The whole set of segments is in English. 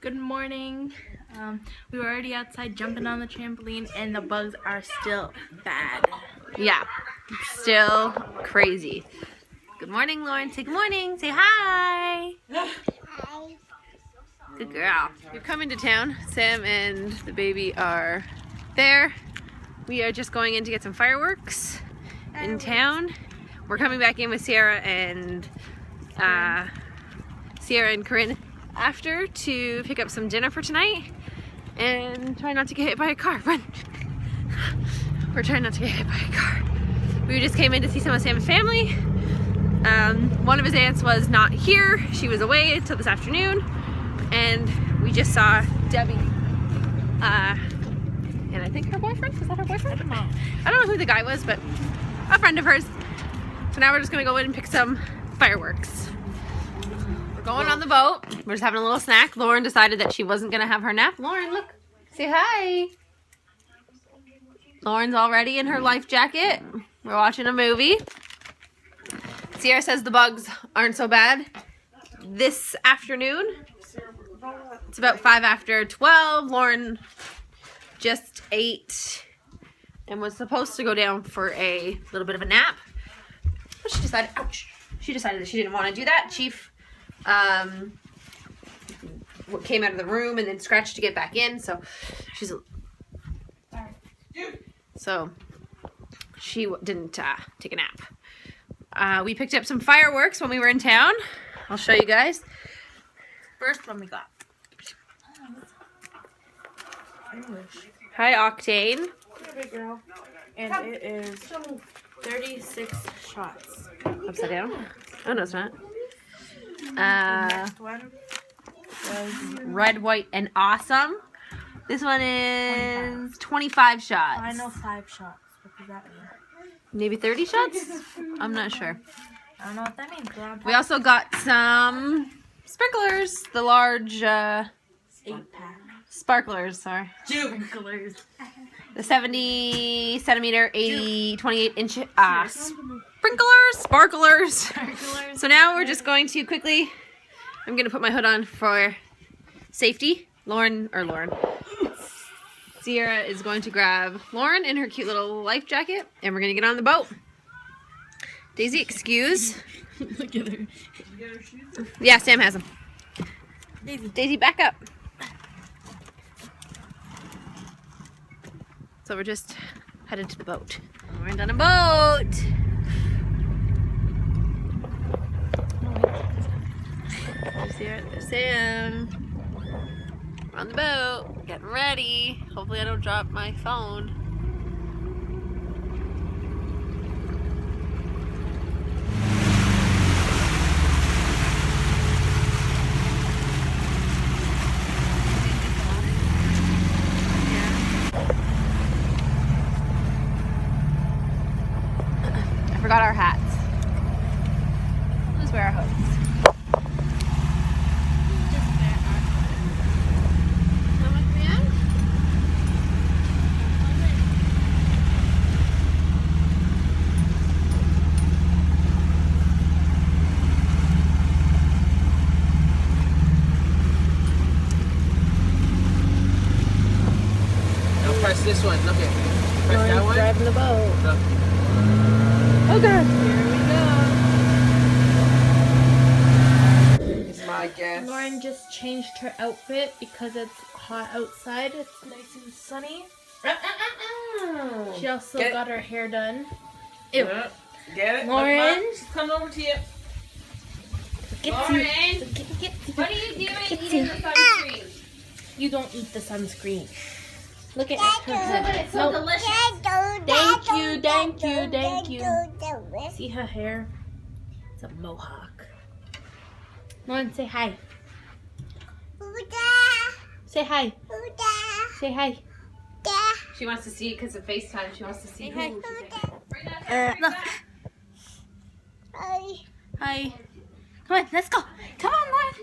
Good morning. We were already outside jumping on the trampoline and the bugs are still bad. Yeah, it's still crazy. Good morning, Lauren. Say good morning. Say hi. Hi. Good girl. We've come into town. Sam and the baby are there. We are just going in to get some fireworks in town. We're coming back in with Sierra and Corinne after to pick up some dinner for tonight and try not to get hit by a car. Run! We're trying not to get hit by a car. We just came in to see some of Sam's family. One of his aunts was not here. She was away until this afternoon. And we just saw Debbie. And I think her boyfriend? Was that her boyfriend? I don't know who the guy was, but a friend of hers. So now we're just gonna go in and pick some fireworks. We're going on the boat. We're just having a little snack. Lauren decided that she wasn't gonna have her nap. Lauren, look. Say hi. Lauren's already in her life jacket. We're watching a movie. Sierra says the bugs aren't so bad this afternoon. It's about 5 after 12. Lauren just ate and was supposed to go down for a little bit of a nap. But she decided, ouch, she decided that she didn't want to do that. Chief came out of the room and then scratched to get back in. So she didn't take a nap. We picked up some fireworks when we were in town. I'll show you guys. First one we got. Hi, Octane. Big girl. And it is 36 shots. Upside down? Oh, no, it's not. The next one was Red, white, and awesome. This one is 25 shots. final 5 shots. What does that mean? Maybe 30 shots? I'm not sure. I don't know what that means. We also got some sprinklers. The large 8-pack. sparklers, sorry. Sprinklers. The 70 centimeter, 28 inch sparklers. So now we're just going to quickly, I'm going to put my hood on for safety. Sierra is going to grab Lauren in her cute little life jacket and we're going to get on the boat. Daisy, excuse. Look at her. Yeah, Sam has them. Daisy, back up. So we're just headed to the boat. We're on a boat. There's Sam. We're on the boat, getting ready. Hopefully I don't drop my phone. Forgot our hats. We'll just wear our hoods. Now press this one. Look at. Press that one. Driving the boat. Look. Oh god. Here we go. It's my guess. Lauren just changed her outfit because it's hot outside. It's nice and sunny. She also got her hair done. Ew. Yeah. Get it? Lauren. She's coming over to you. Lauren. What are you doing eating the sunscreen? You don't eat the sunscreen. Look at her. It's so delicious. Thank you. See her hair? It's a mohawk. Lauren, say hi. Say hi. Say hi. She wants to see it because of FaceTime. She wants to see Hey, who. Look. Hi. Come on, let's go. Come on, Lauren.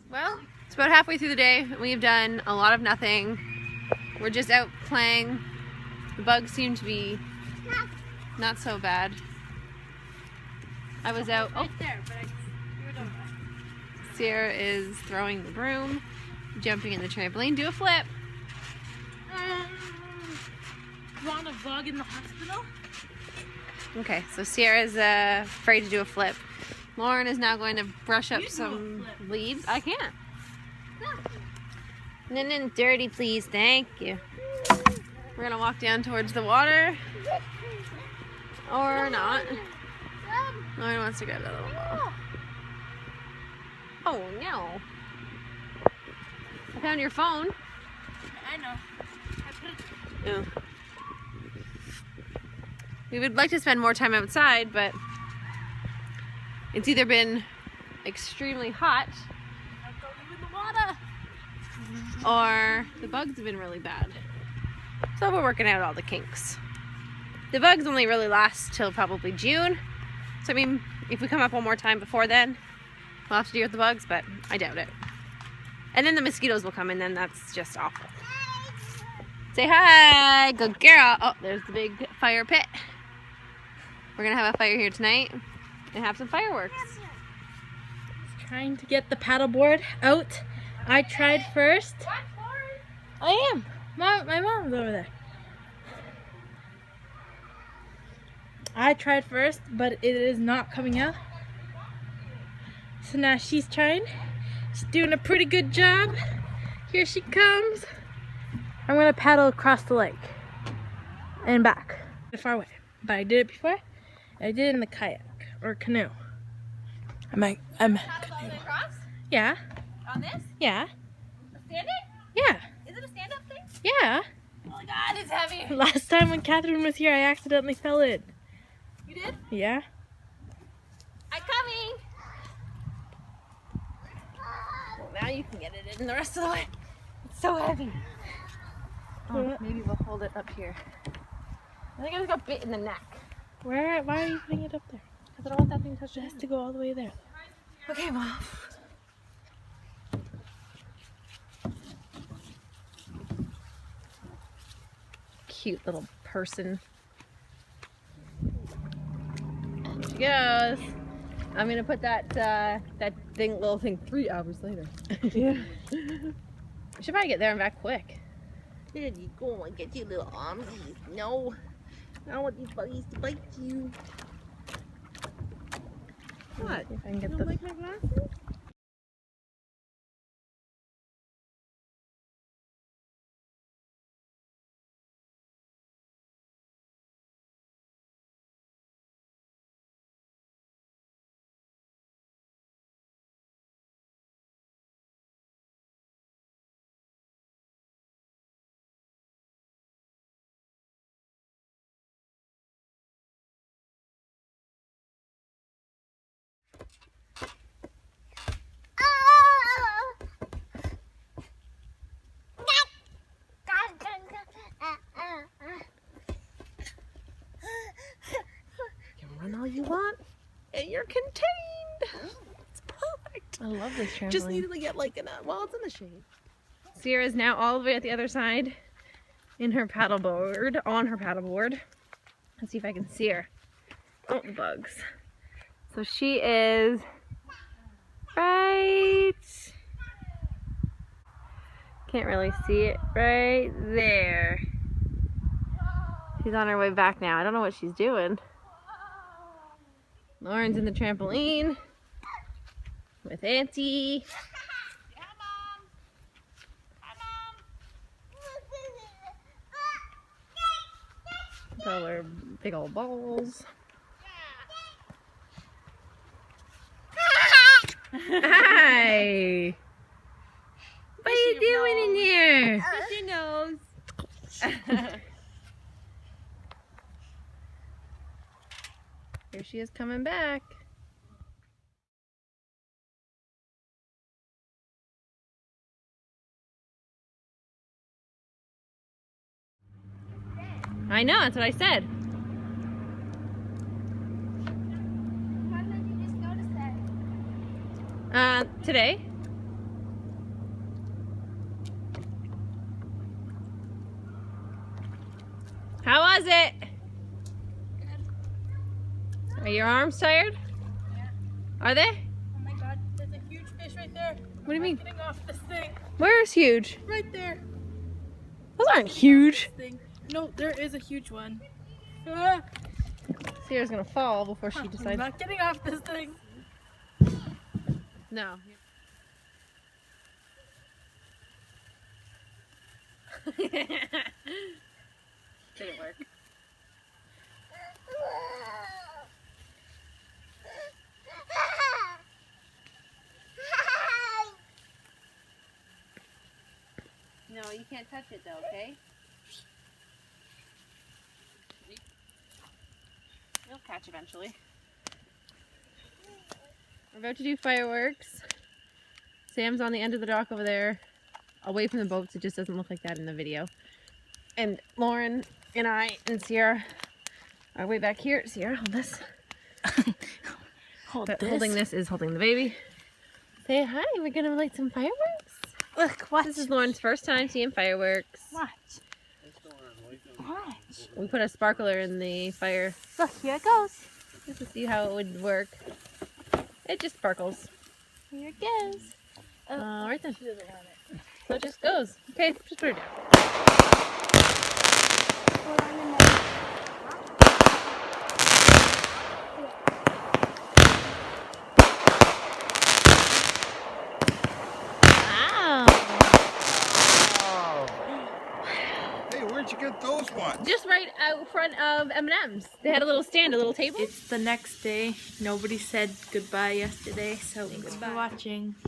Well, it's about halfway through the day. We've done a lot of nothing. We're just out playing. The bugs seem to be not so bad. I was out. Oh, There, but you were done. Sierra is throwing the broom, jumping in the trampoline. Do a flip. You want to vlog in the hospital? Okay, so Sierra's afraid to do a flip. Lauren is now going to brush up some leaves. I can't. No, dirty, please. Thank you. We're gonna walk down towards the water, or not. Lauren wants to go to the little ball. Oh no! I found your phone. I know. Oh. We would like to spend more time outside, but it's either been extremely hot or the bugs have been really bad. So we're working out all the kinks. The bugs only really last till probably June. So I mean, if we come up one more time before then, we'll have to deal with the bugs, but I doubt it. And then the mosquitoes will come and then that's just awful. Say hi, good girl. Oh, there's the big fire pit. We're gonna have a fire here tonight and have some fireworks. Trying to get the paddleboard out. I tried first. I am. My mom's over there. I tried first, but it is not coming out. So now she's trying. She's doing a pretty good job. Here she comes. I'm gonna paddle across the lake and back. Far away. But I did it before. I did it in the kayak or canoe. I'm canoe. Across? Yeah. On this? Yeah. Standing? Yeah. Is it a stand-up thing? Yeah. Oh my god, it's heavy. Last time when Catherine was here, I accidentally fell in. You did? Yeah. I'm coming. Well, now you can get it in the rest of the way. It's so heavy. Oh, maybe we'll hold it up here. I think I just got bit in the neck. Why are you putting it up there? Because I don't want that thing to touch It has to go all the way there. Okay, well. Cute little person. There she goes. I'm gonna put that little thing 3 hours later. Yeah. We should probably get there and back quick. There you go and get your little armsies. No. I don't want these buggies to bite you. What? If I can get You the... don't like my glasses? You can run all you want, and you're contained. It's perfect. I love this trampoline. Just needed to get like it's in the shade. Sierra's now all the way at the other side in her paddleboard, on her paddleboard. Let's see if I can see her. Oh, the bugs. So she is right. Can't really see it right there. She's on her way back now. I don't know what she's doing. Lauren's in the trampoline with Auntie. With all her big old balls. Hi! What are you doing in there? Touch your nose. Here she is coming back. I know, that's what I said. When did you just notice that? Today. How was it? Are your arms tired? Yeah. Are they? Oh my god, there's a huge fish right What do you mean? Getting off this thing. Where's huge? Right there. Those aren't huge. This thing. No, there is a huge one. Ah, Sierra's gonna fall before she I'm decides. not getting off this thing. No. Didn't work. No, you can't touch it though, okay? You'll catch eventually. We're about to do fireworks. Sam's on the end of the dock over there, away from the boats. It just doesn't look like that in the video. And Lauren and I and Sierra are way back here. Sierra, hold this. Holding this is holding the baby. Say hi, we're gonna light some fireworks. Look, watch. This is Lauren's first time seeing fireworks. Watch. Watch. We put a sparkler in the fire Look, here it goes. just to see how it would work. It just sparkles. Here it goes. Right then. She doesn't want it. So it just goes. Okay, just put it down. Hold on a minute. Hey, where'd you get those ones? Just right out front of M&M's. They had a little stand, a little table. It's the next day. Nobody said goodbye yesterday, so thanks for watching.